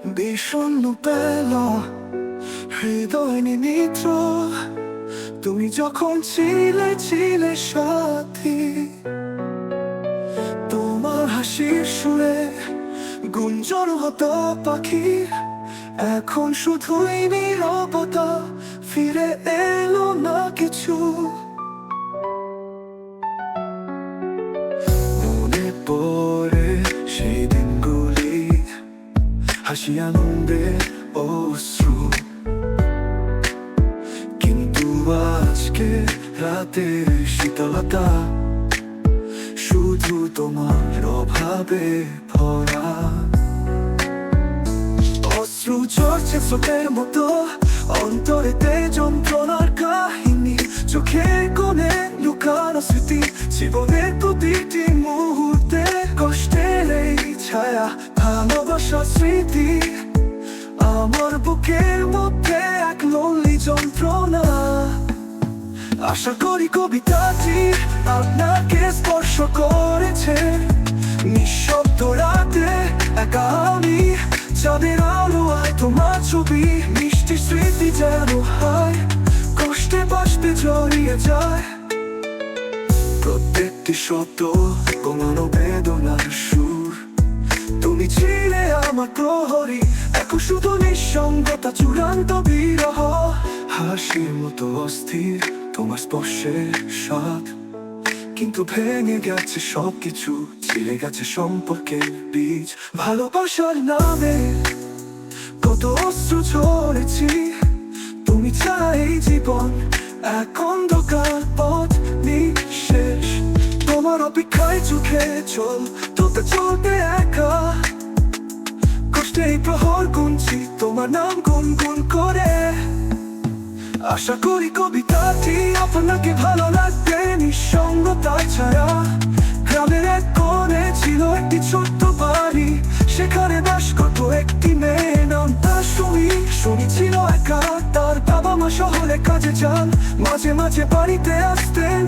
বিষণ্ণ পেল হৃদয় নিমিত্র, তুমি যখন ছিলে সাথী। তোমার হাসির সুরে গুঞ্জন হতো পাখি, এখন শুধুই নীরবতা, ফিরে এলো না কিছু। মনে পড়ে সেই দিনগুলি, হাসি আনন্দে অশ্রু, কিন্তু আজকে রাতে শীতলতা শুধু তোমার অভাবে ভরা। অশ্রু ঝরছে স্রোতের মতো, অন্তরেতে যন্ত্রণার কাহিনী, চোখের কোণে লুকানো স্মৃতি, জীবনের প্রতিটি মুহূর্তে কষ্টের এই ছায়া, ভালোবাসার স্মৃতি। আমার বুকের মধ্যে এক লোনলি যন্ত্রণা। আশা করি কবিতাটি আপনাকে স্পর্শ করেছে। নিঃশব্দ রাতে একা আমি, চাঁদের আলো আর তোমার ছবি, মিষ্টি স্মৃতি যেন হয় কষ্টে বাষ্পে জড়িয়ে যায়। প্রত্যেকটি শব্দ কমানো বেদনার সুর, তুমি ছিলে আমার প্রহরী, এখন শুধু নিঃসঙ্গতা, চূড়ান্ত বিরহ। হাসির মতো অস্থির তোমার স্পর্শের স্বাদ, কিন্তু ভেঙে গেছে সবকিছু, ছিঁড়ে গেছে সম্পর্কের বীজ। ভালোবাসার নামে কত অস্ত্র ঝরেছি, তুমি ছাড়া এই জীবন এক অন্ধকার পথ নিঃশেষ। তোমার অপেক্ষায় চোখে চল তোতে চলতে একা, কষ্টে এই প্রহর গুনছি তোমার নাম গুনগুন করে। আশা করি কবিতাটি আপনাকে ভালো লাগবে। নিঃসঙ্গতার ছায়া, গ্রামের এক কোণে ছিল একটি ছোট্ট বাড়ি, সেখানে বাস করত একটি মেয়ে, নাম তার সুমি। সুমি ছিল একা, তার বাবা মা শহরে কাজে যান, মাঝে মাঝে বাড়িতে আসতেন,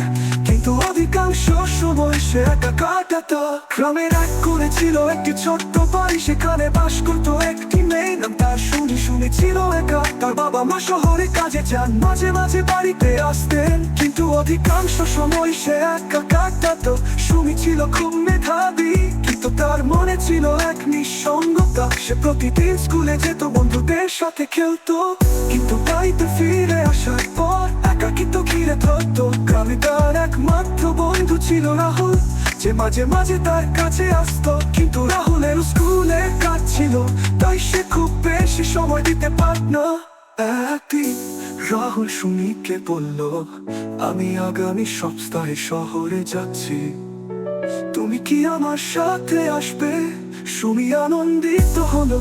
কিন্তু অধিকাংশ সময় সে একা কাটাত। গ্রামের এক কোণে ছিল একটি ছোট্ট বাড়ি, সেখানে বাস করত একটি মেয়ে, নাম তার সুমি। সুমি ছিল একা, তার বাবা মা শহরে কাজে যান, মাঝে মাঝে বাড়িতে আসতেন, কিন্তু অধিকাংশ সময় সে একা কাটাত। সুমি ছিল খুব মেধাবী, কিন্তু তার মনে ছিল এক নিঃসঙ্গতা। সে প্রতিদিন স্কুলে যেত, বন্ধুদের সাথে খেলতো, কিন্তু বাড়িতে ফিরে আসার পর একাকিত্ব ঘিরে ধরতো। গ্রামে তার একমাত্র বন্ধু ছিল রাহুল, যে মাঝে মাঝে তার কাছে আসতো, কিন্তু রাহুলের স্কুলে কাজ ছিল, তাই সে খুব বেশি সময় দিতে পারত না। একদিন রাহুল সুমিকে বলল, আমি আগামী সপ্তাহে শহরে যাচ্ছি, তুমি কি আমার সাথে আসবে? সুমি আনন্দিত হলো,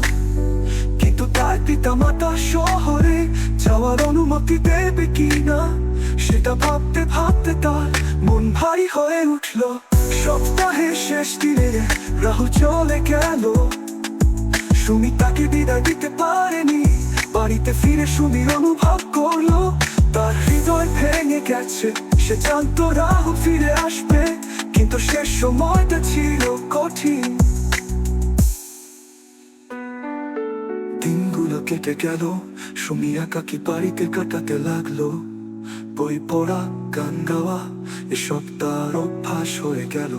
কিন্তু তার পিতা মাতা শহরে যাওয়ার অনুমতি দেবে কিনা সেটা ভাবতে ভাবতে তার মন ভারী হয়ে উঠল। সপ্তাহের শেষ দিনে রাহুল চলে গেল, সুমি তাকে বিদায় দিতে পারেনি। বাড়িতে ফিরে সুমি অনুভব করলো তার হৃদয় ভেঙে গেছে। সে জানতো রাহুল ফিরে আসবে, কিন্তু শেষ সময়টা ছিল কঠিন। দিনগুলো কেটে গেল, সুমি একাকী বাড়িতে কাটাতে লাগলো। বই পড়া, গান গাওয়া, এসব তার অভ্যাস হয়ে গেল।